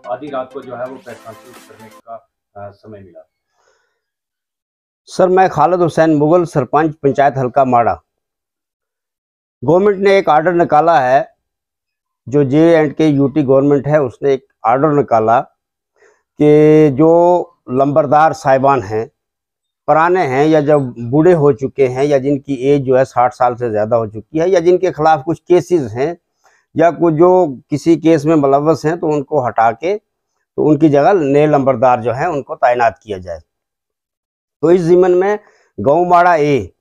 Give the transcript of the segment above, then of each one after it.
आधी रात को जो है वो प्रेस कॉन्फ्रेंस करने का समय मिला। सर, मैं खालिद हुसैन मुगल, सरपंच पंचायत हल्का माड़ा। गवर्नमेंट ने एक आर्डर निकाला है, जो J&K यूटी गवर्नमेंट है, उसने एक आर्डर निकाला कि जो लंबरदार साहिबान हैं, पुराने हैं या जब बूढ़े हो चुके हैं या जिनकी एज जो है 60 साल से ज़्यादा हो चुकी है या जिनके खिलाफ कुछ केसेस हैं या कुछ जो किसी केस में मुलव्वस हैं, तो उनको हटा के तो उनकी जगह नए लंबरदार जो हैं उनको तैनात किया जाए। तो इस ज़िम्मन में गाँव माड़ा ए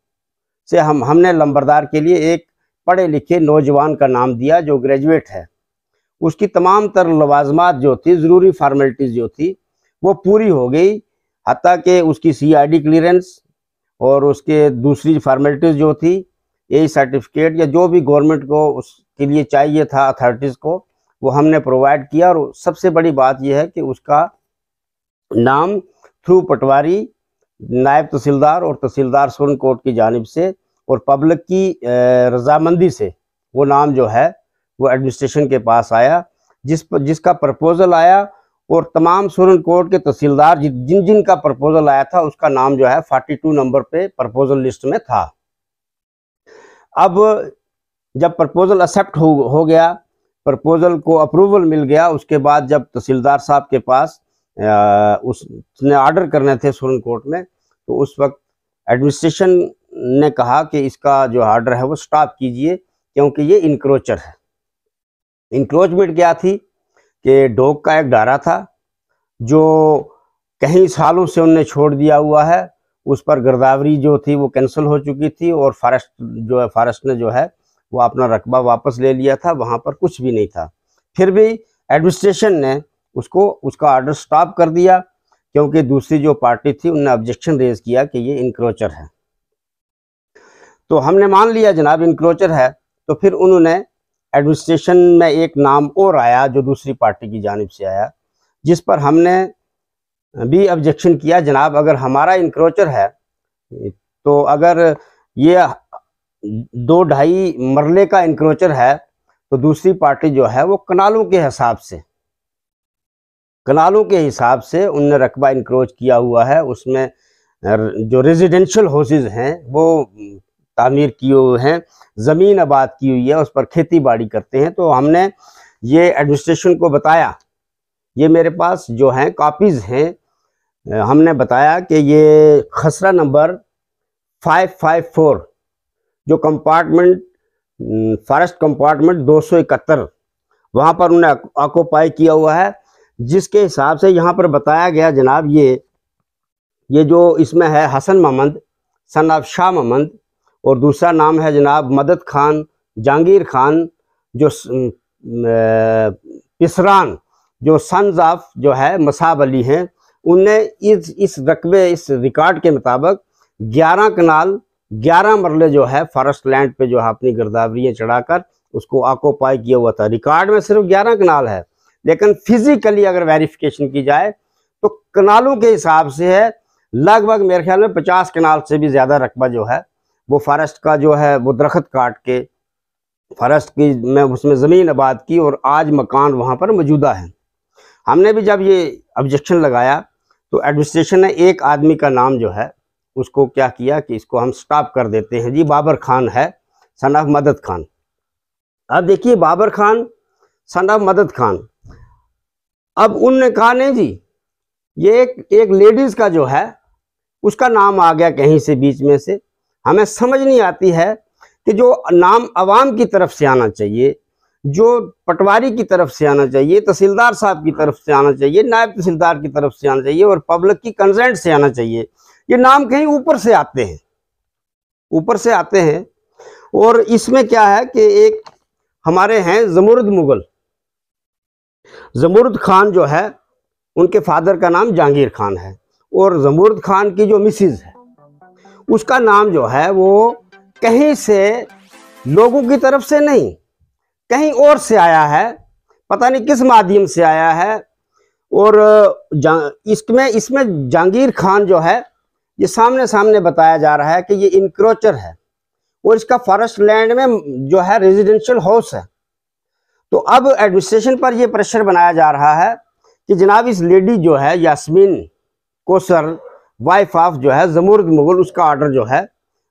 से हमने लंबरदार के लिए एक पढ़े लिखे नौजवान का नाम दिया जो ग्रेजुएट है। उसकी तमाम तर लवाजमात जो थी, ज़रूरी फार्मेलिटीज़ जो थी, वो पूरी हो गई। हत्ता कि उसकी CID क्लियरेंस और उसके दूसरी फार्मेलिटीज़ जो थी, ए सर्टिफिकेट या जो भी गवर्नमेंट को उसके लिए चाहिए था अथॉरिटीज़ को, वो हमने प्रोवाइड किया। और सबसे बड़ी बात यह है कि उसका नाम थ्रू पटवारी, नायब तहसीलदार और तहसीलदार सुरनकोट की जानिब से और पब्लिक की रजामंदी से वो नाम जो है वो एडमिनिस्ट्रेशन के पास आया, जिसका प्रपोजल आया। और तमाम सुरनकोट के तहसीलदार जिन का प्रपोजल आया था, उसका नाम जो है 42 नंबर पे प्रपोजल लिस्ट में था। अब जब प्रपोजल एक्सेप्ट हो गया, प्रपोजल को अप्रूवल मिल गया, उसके बाद जब तहसीलदार साहब के पास उसने ऑर्डर करने थे सुरनकोट में, तो उस वक्त एडमिनिस्ट्रेशन ने कहा कि इसका जो ऑर्डर है वो स्टॉप कीजिए, क्योंकि ये इंक्रोचर है। इंक्रोचमेंट क्या थी कि डॉग का एक डारा था जो कई सालों से उनने छोड़ दिया हुआ है, उस पर गिरदावरी जो थी वो कैंसिल हो चुकी थी और फॉरेस्ट ने जो है वो अपना रकबा वापस ले लिया था, वहाँ पर कुछ भी नहीं था। फिर भी एडमिनिस्ट्रेशन ने उसका ऑर्डर स्टॉप कर दिया, क्योंकि दूसरी जो पार्टी थी उनने ऑब्जेक्शन रेज किया कि ये इंक्रोचर है। तो हमने मान लिया जनाब इंक्रोचर है। तो फिर उन्होंने एडमिनिस्ट्रेशन में एक नाम और आया जो दूसरी पार्टी की जानिब से आया, जिस पर हमने भी ऑब्जेक्शन किया। जनाब, अगर हमारा इंक्रोचर है तो अगर ये 2-2.5 मरले का इंक्रोचर है, तो दूसरी पार्टी जो है वो कनालों के हिसाब से उनने रकबा इंक्रोच किया हुआ है। उसमें जो रेजिडेंशियल हाउसेज हैं वो तामीर किए हुए हैं, ज़मीन आबाद की हुई है, उस पर खेती बाड़ी करते हैं। तो हमने ये एडमिनिस्ट्रेशन को बताया, ये मेरे पास जो हैं कॉपीज़ हैं, हमने बताया कि ये खसरा नंबर 554 जो कंपार्टमेंट फॉरेस्ट कंपार्टमेंट 271 वहाँ पर उन्हें ऑक्यूपाई किया हुआ है, जिसके हिसाब से यहाँ पर बताया गया जनाब ये जो इसमें है हसन मोहम्मद सन ऑफ शाह मोहम्मद, और दूसरा नाम है जनाब मदद खान जहांगीर खान जो पिसरान जो सन्स ऑफ जो है मसाब अली हैं। उनने इस रिकॉर्ड के मुताबिक 11 कनाल 11 मरले जो है फॉरेस्ट लैंड पे जो है अपनी गिरदावरियाँ चढ़ाकर उसको ऑक्यूपाई किया हुआ था। रिकॉर्ड में सिर्फ 11 कनाल है, लेकिन फिजिकली अगर वेरिफिकेशन की जाए तो कनालों के हिसाब से है लगभग मेरे ख्याल में 50 कनाल से भी ज़्यादा रकबा जो है वो फॉरेस्ट का जो है वो दरख्त काट के फॉरेस्ट की में उसमें ज़मीन आबाद की और आज मकान वहाँ पर मौजूदा है। हमने भी जब ये ऑब्जेक्शन लगाया तो एडमिनिस्ट्रेशन ने एक आदमी का नाम जो है उसको क्या किया कि इसको हम स्टॉप कर देते हैं जी, बाबर खान है सन ऑफ मदद खान। अब देखिए बाबर खान सन ऑफ मदद खान, अब उनने कहा नहीं जी ये एक लेडीज़ का जो है उसका नाम आ गया कहीं से बीच में से। हमें समझ नहीं आती है कि जो नाम अवाम की तरफ से आना चाहिए, जो पटवारी की तरफ से आना चाहिए, तहसीलदार साहब की तरफ से आना चाहिए, नायब तहसीलदार की तरफ से आना चाहिए और पब्लिक की कंसेंट से आना चाहिए, ये नाम कहीं ऊपर से आते हैं। और इसमें क्या है कि एक हमारे हैं जमुर्द मुगल, जमुर्द खान जो है उनके फादर का नाम जहांगीर खान है, और जमुर्द खान की जो मिसिज है उसका नाम जो है वो कहीं से लोगों की तरफ से नहीं कहीं और से आया है, पता नहीं किस माध्यम से आया है। और इसमें जहांगीर खान जो है ये सामने बताया जा रहा है कि ये इंक्रोचर है और इसका फॉरेस्ट लैंड में जो है रेजिडेंशियल हाउस है। तो अब एडमिनिस्ट्रेशन पर यह प्रेशर बनाया जा रहा है कि जनाब इस लेडी जो है यास्मीन कोसर, वाइफ ऑफ जो है जमुर्द मुगल, उसका ऑर्डर जो है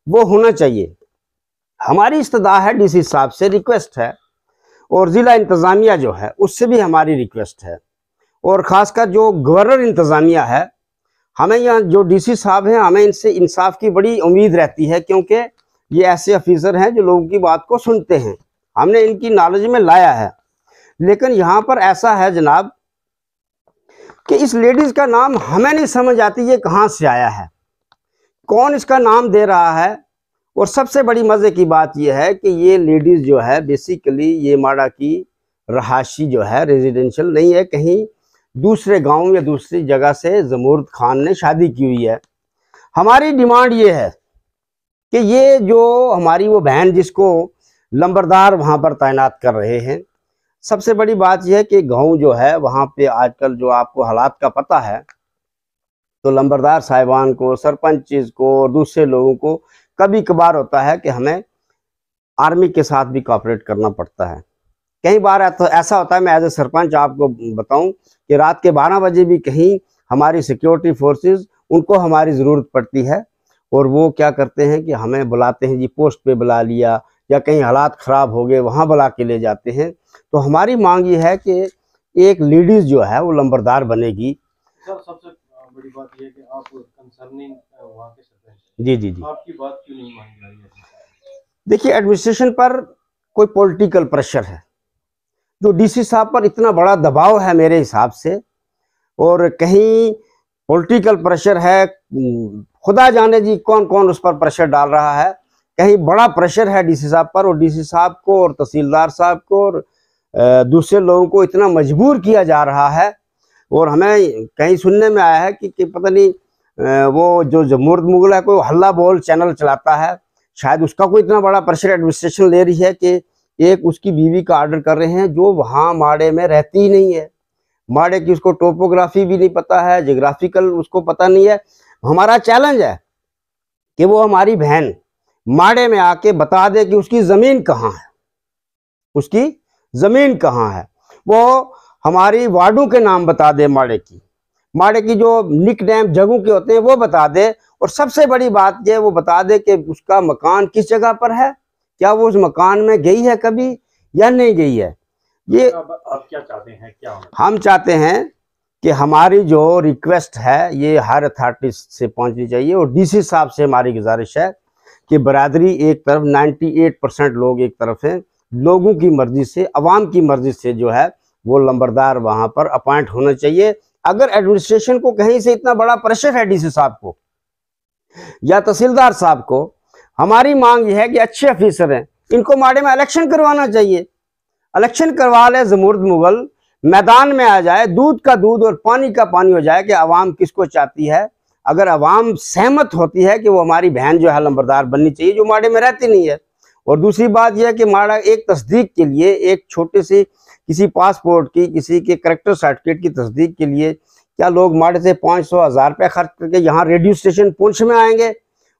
वो होना चाहिए। हमारी इस्तदा है, डीसी साहब से रिक्वेस्ट है, और ज़िला इंतज़ामिया जो है उससे भी हमारी रिक्वेस्ट है, और ख़ासकर जो गवर्नर इंतज़ामिया है, हमें यहाँ जो डीसी साहब हैं, हमें इनसे इंसाफ की बड़ी उम्मीद रहती है, क्योंकि ये ऐसे ऑफिसर हैं जो लोगों की बात को सुनते हैं, हमने इनकी नॉलेज में लाया है। लेकिन यहाँ पर ऐसा है जनाब कि इस लेडीज़ का नाम हमें नहीं समझ आती ये कहाँ से आया है, कौन इसका नाम दे रहा है। और सबसे बड़ी मज़े की बात यह है कि ये लेडीज़ जो है बेसिकली ये माड़ा की रहाशी जो है, रेजिडेंशियल नहीं है, कहीं दूसरे गांव या दूसरी जगह से जमुर्द खान ने शादी की हुई है। हमारी डिमांड ये है कि ये जो हमारी वो बहन जिसको लंबरदार वहाँ पर तैनात कर रहे हैं, सबसे बड़ी बात यह है कि गांव जो है वहाँ पे आजकल जो आपको हालात का पता है, तो लंबरदार साहिबान को, सरपंच को और दूसरे लोगों को कभी कभार होता है कि हमें आर्मी के साथ भी कोऑपरेट करना पड़ता है। कई बार तो ऐसा होता है, मैं एज ए सरपंच आपको बताऊं कि रात के 12 बजे भी कहीं हमारी सिक्योरिटी फोर्सेस उनको हमारी ज़रूरत पड़ती है, और वो क्या करते हैं कि हमें बुलाते हैं, जी पोस्ट पे बुला लिया, या कहीं हालात ख़राब हो गए वहाँ बुला के ले जाते हैं। तो हमारी मांग ये है कि एक लेडीज़ जो है वो लंबरदार बनेगी। सर सबसे बड़ी बात ये है कि आप कंसर्निंग वहाँ के सरपंच, जी, आपकी बात क्यों नहीं मानी जा रही है? देखिए, एडमिनिस्ट्रेशन पर कोई पॉलिटिकल प्रेशर है, जो डीसी साहब पर इतना बड़ा दबाव है मेरे हिसाब से, और कहीं पॉलिटिकल प्रेशर है, खुदा जाने जी कौन कौन उस पर प्रेशर डाल रहा है। कहीं बड़ा प्रेशर है डीसी साहब पर, और डीसी साहब को और तहसीलदार साहब को और दूसरे लोगों को इतना मजबूर किया जा रहा है। और हमें कहीं सुनने में आया है कि पता नहीं वो जो जमुर्द मुगल है कोई हल्ला बोल चैनल चलाता है, शायद उसका कोई इतना बड़ा प्रेशर एडमिनिस्ट्रेशन ले रही है कि एक उसकी बीवी का ऑर्डर कर रहे हैं जो वहाँ माड़े में रहती ही नहीं है, माड़े की उसको टोपोग्राफी भी नहीं पता है, जोग्राफिकल उसको पता नहीं है। हमारा चैलेंज है कि वो हमारी बहन माड़े में आके बता दे कि उसकी ज़मीन कहाँ है, उसकी ज़मीन कहाँ है, वो हमारी वार्डों के नाम बता दे, माड़े की जो निक नेम जगहों के होते हैं वो बता दे, और सबसे बड़ी बात ये वो बता दे कि उसका मकान किस जगह पर है, क्या वो उस मकान में गई है कभी या नहीं गई है। ये आप क्या चाहते हैं, क्या हम चाहते हैं कि हमारी जो रिक्वेस्ट है ये हर अथॉरिटी से पहुंचनी चाहिए, और डीसी साहब से हमारी गुजारिश है कि बरादरी एक तरफ, 98% लोग एक तरफ हैं, लोगों की मर्जी से, अवाम की मर्जी से जो है वो लंबरदार वहाँ पर अपॉइंट होना चाहिए। अगर एडमिनिस्ट्रेशन को कहीं से इतना बड़ा प्रेशर है डीसी साहब को या तहसीलदार साहब को, हमारी मांग यह है कि अच्छे ऑफिसर हैं, इनको माड़े में इलेक्शन करवाना चाहिए, इलेक्शन करवा ले, जमुर्द मुगल मैदान में आ जाए, दूध का दूध और पानी का पानी हो जाए कि अवाम किसको चाहती है। अगर अवाम सहमत होती है कि वो हमारी बहन जो है लंबरदार बननी चाहिए, जो माड़े में रहती नहीं है। और दूसरी बात यह है कि माड़ा एक तस्दीक के लिए, एक छोटे से किसी पासपोर्ट की, किसी के करेक्टर सर्टिफिकेट की तस्दीक के लिए क्या लोग माड़े से 500-1000 रुपया खर्च करके यहाँ रेडियो स्टेशन पूंछ में आएंगे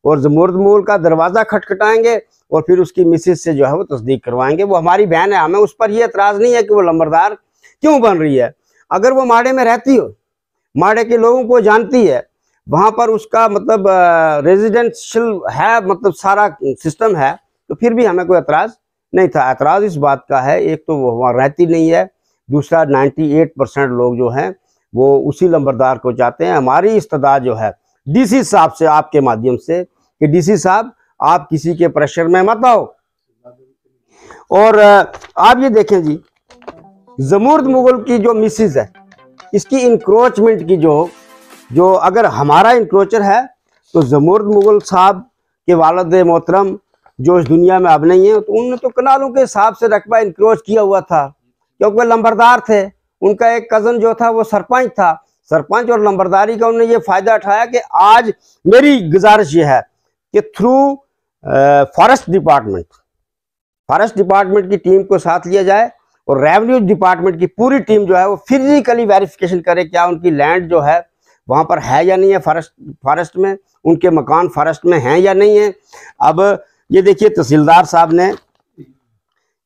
और जमुर्द मुगल का दरवाज़ा खटखटाएंगे और फिर उसकी मिसेज से जो है वो तस्दीक करवाएंगे। वो हमारी बहन है, हमें उस पर ये एतराज़ नहीं है कि वो लंबरदार क्यों बन रही है। अगर वो माड़े में रहती हो, माड़े के लोगों को जानती है, वहाँ पर उसका मतलब रेजिडेंशियल है, मतलब सारा सिस्टम है, तो फिर भी हमें कोई एतराज़ नहीं था। एतराज़ इस बात का है, एक तो वो वहाँ रहती नहीं है, दूसरा 98% लोग जो हैं वो उसी लंबरदार को चाहते हैं। हमारी इस्तदा जो है डीसी साहब से आपके माध्यम से कि डीसी साहब आप किसी के प्रेशर में मत आओ। और आप ये देखें जी, जमुर्द मुगल की जो मिसेज है, इसकी इंक्रोचमेंट की जो अगर हमारा इंक्रोचर है तो जमुर्द मुगल साहब के वालिद मोहतरम जो इस दुनिया में अब नहीं है, तो उन्होंने तो कनालों के हिसाब से रकबा इंक्रोच किया हुआ था, क्योंकि वे लंबरदार थे। उनका एक कज़न जो था वो सरपंच था, सरपंच और लंबरदारी का उन्होंने ये फ़ायदा उठाया कि आज मेरी गुजारिश ये है कि थ्रू फॉरेस्ट डिपार्टमेंट की टीम को साथ लिया जाए और रेवेन्यू डिपार्टमेंट की पूरी टीम जो है वो फिजिकली वेरिफिकेशन करे क्या उनकी लैंड जो है वहाँ पर है या नहीं है, फॉरेस्ट में उनके मकान फॉरेस्ट में हैं या नहीं है। अब ये देखिए, तहसीलदार साहब ने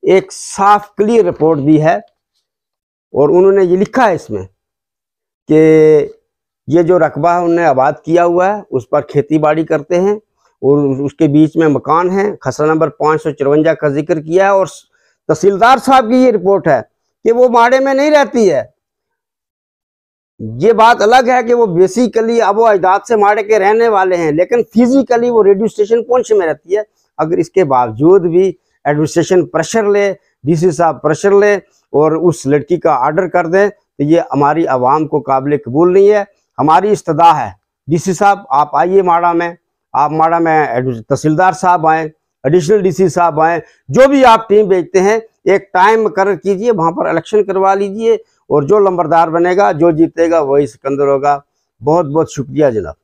एक साफ क्लियर रिपोर्ट दी है और उन्होंने ये लिखा है इसमें कि ये जो रकबा है उन्होंने आबाद किया हुआ है, उस पर खेती बाड़ी करते हैं और उसके बीच में मकान है। खसरा नंबर 554 का जिक्र किया है और तहसीलदार साहब की ये रिपोर्ट है कि वो माड़े में नहीं रहती है। ये बात अलग है कि वो बेसिकली अब वो अजदाद से माड़े के रहने वाले हैं, लेकिन फिजिकली वो रेडियो स्टेशन पुंछ में रहती है। अगर इसके बावजूद भी एडमिनिस्ट्रेशन प्रेशर ले, डीसी साहब प्रेशर ले और उस लड़की का ऑर्डर कर दे, तो ये हमारी आवाम को काबिल कबूल नहीं है। हमारी इस्तदा है, डीसी साहब आप आइए माड़ा में, आप माड़ा में तहसीलदार साहब आए, एडिशनल डीसी साहब आए, जो भी आप टीम भेजते हैं एक टाइम मुकर्रर कीजिए, वहाँ पर इलेक्शन करवा लीजिए और जो लंबरदार बनेगा, जो जीतेगा वही सिकंदर होगा। बहुत बहुत शुक्रिया जनाब।